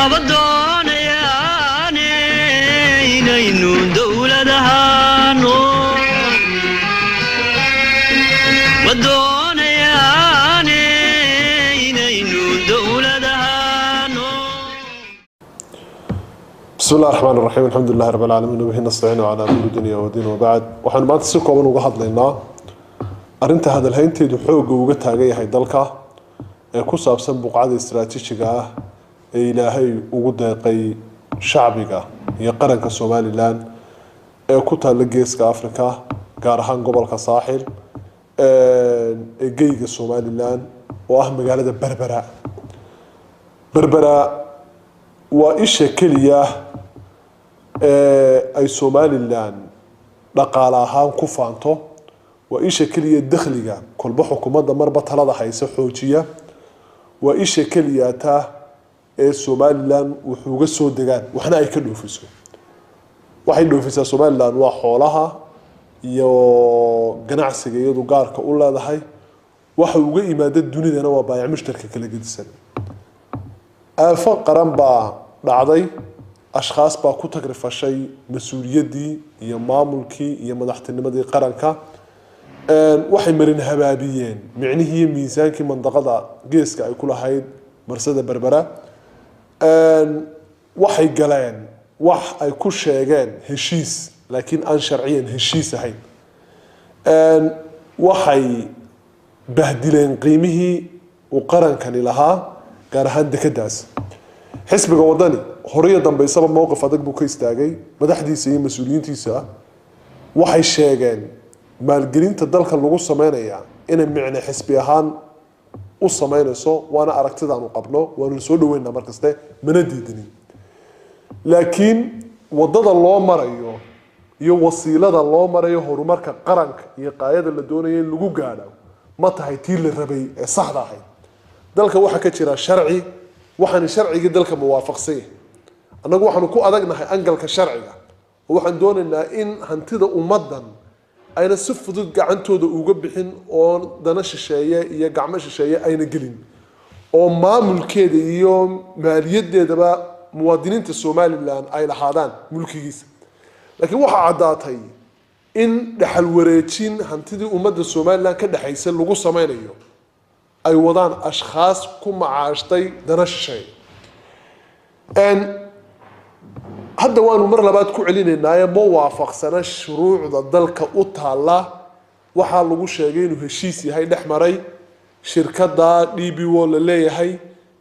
nabadoonayaane inaynu dawlad ahaano wadoonayaane inaynu dawlad ahaano. بسم الله الرحمن الرحيم الحمد لله رب العالمين وبه نستعين على امور الدنيا والدين وبعد waxaan maanta si kooban uga hadlaynaa arinta hadalhaynteedu xoog uga taagan yahay dalka ee ku saabsan buqacada istiraatiijiga ah ee Ilaahay ugu deeqay shacbiga iyo qaranka Soomaaliland ee ku taal geeska Afrika gaar ahaan gobolka Saaxil ee geeyiga Soomaaliland oo ah magaalada Berbera waa isha kaliya ay Soomaaliland dhaqaale ahaan ku faanto waa isha kaliya dakhliga kolba xukuumadda marba talada haysa xoojiya waa isha kaliya ta ee Soomaaliland wuxuu uga soo degaan waxna ay ka dhoofiso waxay dhoofisaa Soomaaliland waa xoolaha iyo ganacsiga iyadu gaarka u leedahay waxa uga yimaada dunidana waa baayac mushtarka kala gedisan afa qaran baa dhacday ashkhas baa ku tagrifashay mas'uuliyadii iyo maamulkii iyo madaxtinimadii qaranka waxay marin habaabiyeen micnihii miisaankii mandaqada geeska ay ku lahayd marsada Berbera waxay galeen wax ay ku sheegeen heshiis laakiin aan sharciyan heshiis ahayn waxay bahdileen qiimihii uu qarankani lahaa gaar ahaan dekadaas xisbiga wadani horiyo dambeysaba mowqif adag buu ka istaagay madaxdiisa iyo mas'uuliyiintiisa waxay sheegeen maalgelinta dalka lagu sameeynaya inay micne xisbi ahaan u sameynayso waana aragtidaan u qabno waana soo dhaweynaa markaste mana diidinin laakiin wadada loo marayo iyo wasiilada loo marayo horumarka qaranka iyo qaayada la doonayo in lagu gaadho ma tahay tii la rabay ee saxda ahayd dalka waxa ka jira sharci waxaan sharciga dalka muwaafaqsan yahay anagu waxaan ku adagnahay angalka sharciga waxaan doonaynaa in hantida ummadan ayna si fudud gacantooda uga bixin oo dana shisheeye iyo gacmo shisheeye ayna gelin oo maamulkeeda iyo maaliyadeedaba muwaadiniinta Soomaaliland ay lahaadaan mulkigiisa laakiin waxa cadaatay in dhaxal wareejin hantidii ummadda Soomaaliland ka dhaxaysa lagu sameynayo ay wadaan ashkhas ku macaashtay dana shisheeye hadda waanu mar labaad ku celinaynaa ma waafaqsana shuruucda dalka u taala waxa lagu sheegay inuu heshiis yahay dhexmaray shirkadda DBO la leeyahay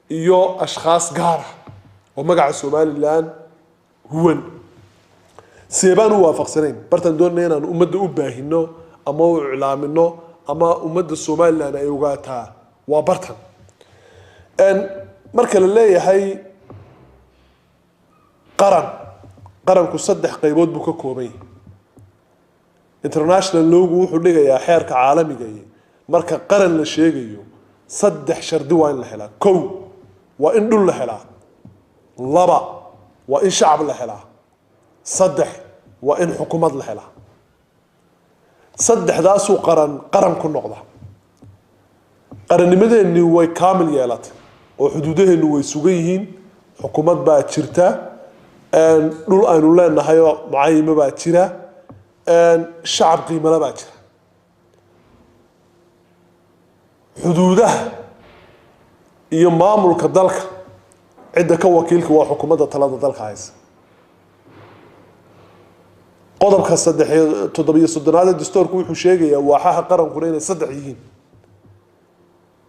iyo ashkhas gaar ah oo magaca Soomaaliland huwan seebaan u waafaqsanayn bartan doonayna inaan ummadda u baahino ama u iclaamino ama ummadda Soomaaliland ay ogaataa waa bartan marka la leeyahay qaranku saddex qaybood buu ka kooban yahay international loogu wuxuu dhigayaa xeerka caalamiga ah marka qaran la sheegayo saddex shardi waa in la helaa kow waa in dhul la helaa laba waa in shacab la helaa saddex waa in xukuumad la helaa saddexdaas uu qaran ku noqda qarannimadeeni way kaamil yeelatay oo xuduudaheenu way sugan yihiin xukuumad baa jirta dhul aynu leenahay oo macayima baa jira shacab qiimala baa jira xuduudaha iyo maamulka dalka cidda ka wakiilka waa xukuumadda talada dalka haysa qodobka 7 dastuurku wuxuu sheegayaa waaxaha qarankuna inay saddex yihiin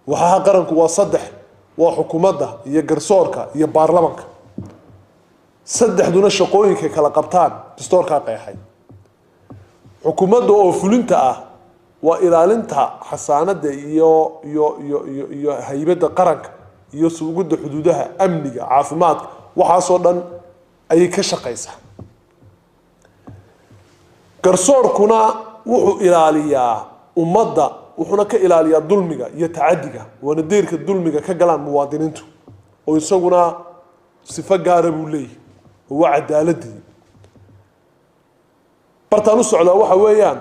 waaxaha qaranku waa saddex waa xukuumadda iyo garsoorka iyo baarlamaanka saddexduna shaqooyinka kala qabtaan dastuurka qeexay xukuumadda oo fulinta ah waa ilaalinta xasaanada iyo haybada qaranka iyo sugidda xuduudaha amniga caafimaadka waxaas oo dhan ay ka shaqeysaa garsoorkuna wuxuu ilaaliyaa ummadda wuxuuna ka ilaaliyaa dulmiga iyo tacadiga wana deerka dulmiga ka galaan muwaadiniintu oo isaguna sifo gaar ah buu leeyahay oo cadaaladii bartaan u socdaa waxa weeyaan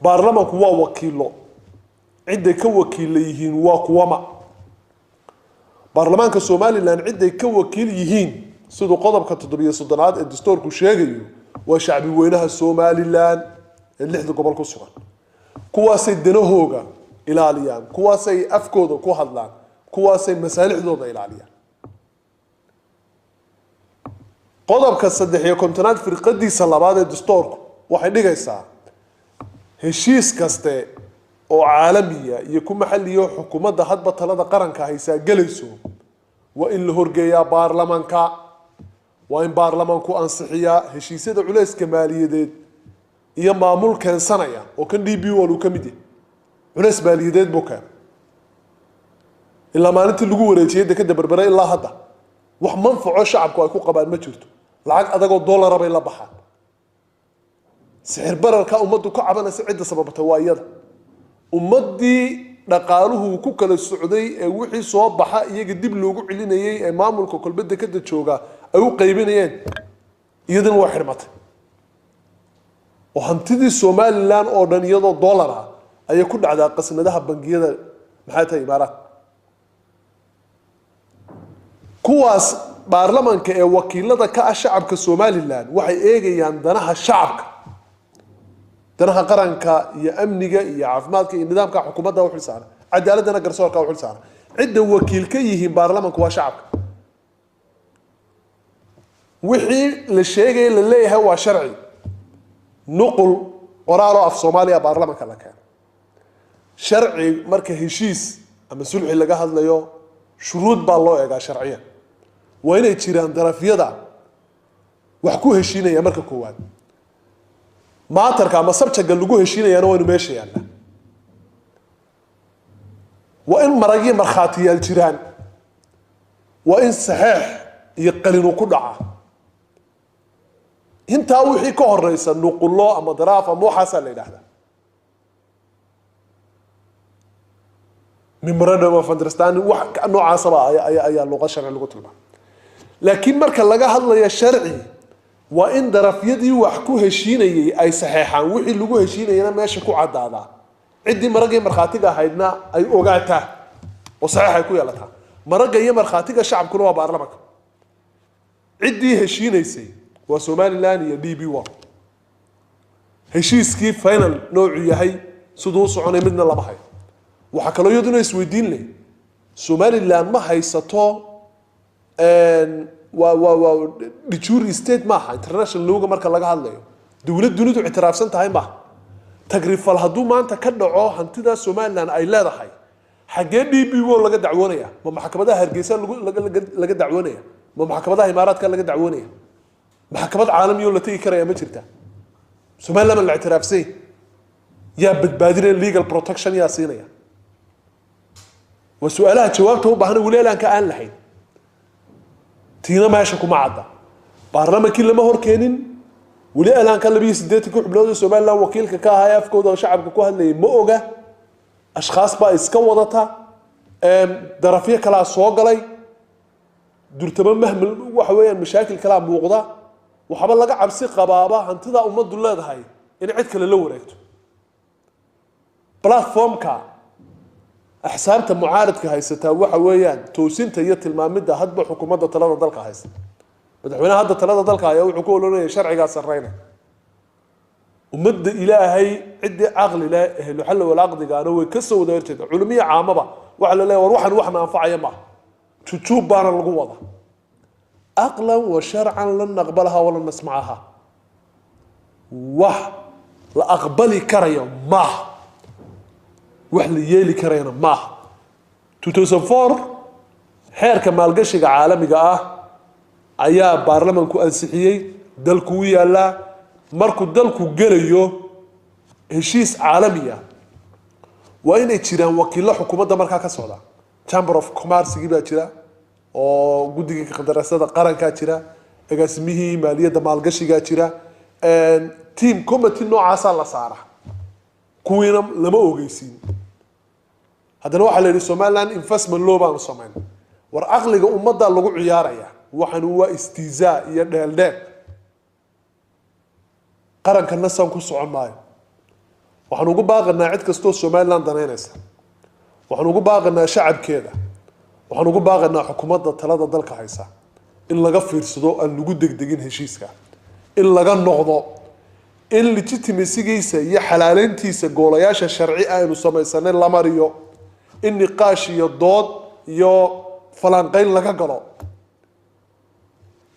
baarlamaanku waa wakiilo cid ka wakiil yihiin waa kuwama baarlamaanka Somaliland cid ay ka wakiil yihiin sidoo qodobka 7 ee dastuurku sheegayo waa shacbi weynaha Somaliland ee 6 gobol ku sugan kuwaasay danahooga ilaaliyaan kuwaasay afkooda ku hadlaan kuwaasay masaalixdooda ilaaliyaan qodobka 3 firqadiisa labaad ee dastuurku waxay dhigaysaa heshiis kaste oo caalamiya iyo ku maxalliyo xukuumadda hadba talada qaranka haysa galayso waa in la horgeeyaa baarlamaanka waa in baarlamaanku ansixiyaa heshiisyada culayska maaliyadeed iyo maamul keensanaya oo kan DBO uu ka mid yahay culays maaliyadeed buu keenay ilaa maalintii lagu wareejiyay dekada Berbera ilaa hadda wax manfaco shacabku ay ku qabaan ma jirto lacag adagoo dollar bay la baxaan sicir bararka ummaddu ka cabanaysa cidda sababta waa iyada ummadii dhaqaaluhu ku kala socday ee wixii soo baxa iyaga dib loogu celinayay ee maamulka kolbada ka jooga ay u qaybinayeen iyadana waa xirmatay oo hantidii Somaliland oo dhan iyadoo dollar ah ay ku dhacdaa qasnadaha bangiyada maxay tahay imaaraat kuwaas baarlamaanka ee wakiilada ka ah shacabka Somaliland waxay eegayaan danaha shacabka danaha qaranka iyo amniga iyo caafimaadka iyo nidaamka xukuumadda u xilsaaran cadaaladana garsoorka u xilsaaran cidda wakiil ka yihiin baarlamaanku waa shacabka wixii la sheegay la leeyahay waa sharci nuqul qoraalo af Soomaaliya baarlamaanka la keenay sharci marka heshiis ama sulxi laga hadlayo shuruud baa loo eegaa sharciyan waa inay jiraan darafyada wax ku heshiinaya marka koowaad maatarka ama sabjaga lagu heshiinayana waa meesha yaala waa in maragii markhaatiyaal jiraan waa in saxiix iyo qalin ku dhaca inta wixii ka horeysa nuqullo ama daraaf ama waxa la yiraahdaa memorandum of understanding wax noocaas ayaa luqad sharci lagu tilmaamay laakiin marka laga hadlayo sharci waa in darafyadii wax ku heshiinayay ay saxeexaan wixii lagu heshiinayna meesha ku cadaada cidii maragii markhaatiga ahaydna ay ogaataa oo saxiix ay ku yeelataa maraga iyo markhaatiga shacabkuna waa baarlamaanka cidii heshiinaysay waa Somaliland iyo DB1 heshiiskii final noocu yahay sidoo soconay midna lama hayo waxa kale oo iyaduna isweydiin leh Somaliland ma haysato dijuri state maaha international looga marka laga hadlayo dawlad dunidu ictiraafsan tahay ma tagrifal haduu maanta ka dhaco hantida Somaliland ay leedahay xagee DBO laga dacwoonaya ma maxkamadaha Hargeysa laga dacwoonaya ma maxkamadaha Imaaraadka laga dacwoonaya maxkamad caalamiyo la tagi karaya ma jirta Somaliland la ictiraafsay yaa badbaadinaya legal protection yaa siinaya وسؤالها جوابته بهنا ولا لان كأن لحين تينا ماشي كوما عدا برلمان كل ما هو كينين ولا لان كان لبيس ديتك وحبلود السومال لا وكيلك كهاي أفكود وشعبك كهلي مؤجة أشخاص بقى إسكوضتها درافية كلا صوغ لي دور تمام مهم وحويا مشاكل كلام موقضة وحبل لقى عبسي قبابة هنتدا أمد الله ده هاي إن عد كل اللي وريته بلاتفورم كا أحسابته معارض كهيسته وحويا توسين تيت المامدة هدب حكومة ثلاثة ضلك هيس بدحونا هذا ثلاثة ضلك هيا وحكولنا شرعي قاص الرينا ومد إلهي عدة عقل لا أهل حل والعقد قالوا يكسروا دورته علمية عامة بقى وعلى لا وروحا أنفع يما تشوف بان القوة عقلا وشرعا لن نقبلها ولا نسمعها لا أقبلي كريا ما وحل يلي كرينا ما 2004 حير كمال قشق عالمي ayaa baarlamaanku ansixiyay dalku yaala markuu dalku galayo heshiis caalami ah waa inay jiraan wakiilo xukuumadda markaa ka socda chamber of commerce giba jira oo guddiga qandaraasyada qaranka jira agaasimihii maaliyadda maalgashiga jira team committee noocaas la saara kuwiina lama ogeysiin haddana waxa la yiri Somaliland investment law baan sameyn war aqliga ummadda lagu ciyaaraya waxaan waa istizaa iyo dheeldheer qaranka nasan ku socon maayo waxaan ugu baaqnaa cid kastoo Somaliland danaynaysa waxaan ugu baaqnaa shacabkeeda waxaan ugu baaqaynaa xukuumadda talada dalka haysa in laga fiirsado aan lagu degdegin heshiiska in laga noqdo in legitimacygiisa iyo xalaaleyntiisa goolayaasha sharci aynu samaysanay la mariyo in niqaash iyo dood iyo falanqayn laga galo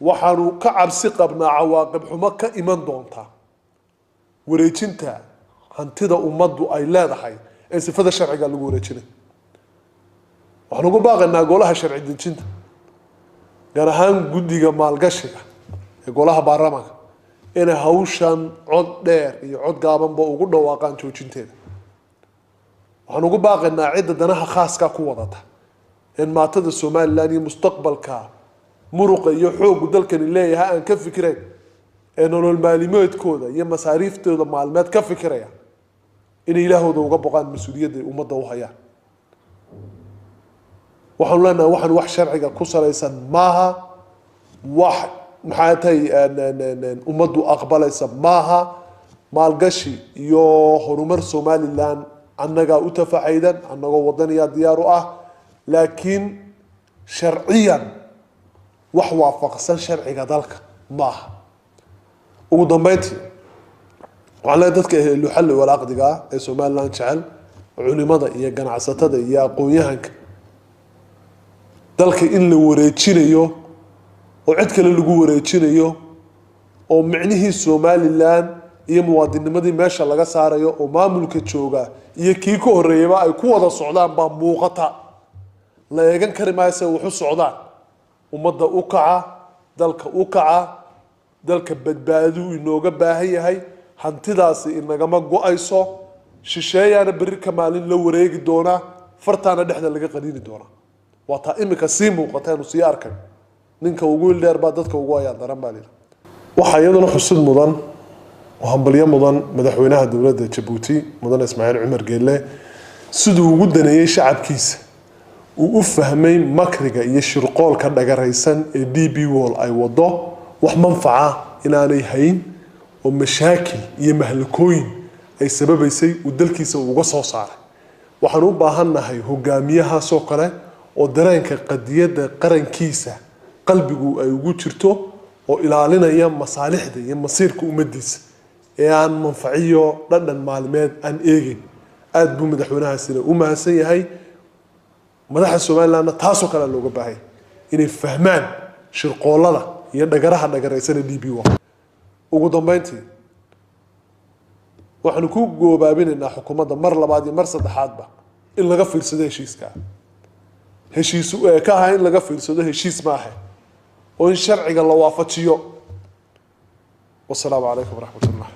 waxaanu ka cabsi qabnaa cawaaqib xumo ka iman doonta wareejinta hantida ummaddu ay leedahay ee sifada sharciga lagu wareejinay waxaan ugu baaqaynaa golaha sharci dejinta gaar ahaan guddiga maalgashiga ee golaha baarlamaanka inay hawshan cod dheer iyo cod gaabanba ugu dhawaaqaan joojinteeda waxaan ugu baaqaynaa cidda danaha khaaska ku wadata in maatada somalilan iyo mustaqbalka muruqa iyo xooggu dalkani leeyahay aan ka fikirayn ee nolol maalimeedkooda iyo masaariiftooda maalmeed ka fikiraya inay ilaahooda uga boqaan mas-uuliyadda ummadda u hayaan waxaanu leenahay waxaan wax sharciga ku salaysan maaha wax maxaa tahay ummaddu aqbalaysa maaha maalgashi iyo horumar somalilan annagaa u tafacaydan annagoo wadaniyaa diyaar u ah laakiin sharciyan wax waafaqsan sharciga dalka maaha ugu dambeyntii waxaan leeyahay dadka ahluxalli walaaqdiga ah ee somalilan jecel culimada iyo ganacsatada iyo aqoon-yahanka dalka in la wareejinayo oo cid kale lagu wareejinayo oo micnihii somalilan iyo muwaadinimadii meesha laga saarayo oo maamulka jooga iyo kii ka horreeyaba ay ku wada socdaan baa muuqata la eegan kari maayo se wuxu socdaan ummadda u kaca dalka u kaca dalka badbaaduu inooga baahan yahay hantidaasi inagama go-ayso shisheeyaana berri ka maalin la wareegi doonaa fartaana dhexda laga qaniini doonaa waa taa imika sii muuqata inu sii arkay ninka ugu ildheer baa dadka ugu ayaa daran baa lii waxaa iyaduna xusid mudan oo hambalyo mudan madaxweynaha dowladda jabuuti mudane ismaaciil cumar geelle siduu ugu daneeyey shacabkiisa uu u fahmay makriga iyo shirqoolka dhagaraysan ee DB World ay wado wax manfaca inaanay hayn oo mashaakil iyo mahlakooyin ay sababaysay uu dalkiisa uga soo saaray waxaan u baahannahay hogaamiyahaasoo kale oo dareenka qadiyadda qarankiisa qalbigu ay ugu jirto oo ilaalinaya masaalixda iyo masiirka ummadiisa ee aan manfaciyo dhadhan maalmeed aan eegin aad buu madaxweynahaasina u mahadsan yahay madaxa somalilandna taasoo kale looga baahay inay fahmaan shirqoolada iyo dhagaraha dhagaraysan DB World ugu dambeyntii waxaanu ku goobaabinaynaa xukuumadda mar labaad iyo mar saddexaadba in laga fiirsado heshiiska heshiis ka ahaa in laga fiirsado heshiis maaha oo in sharciga la waafajiyo wasalaamu calaykum waraxmat ullah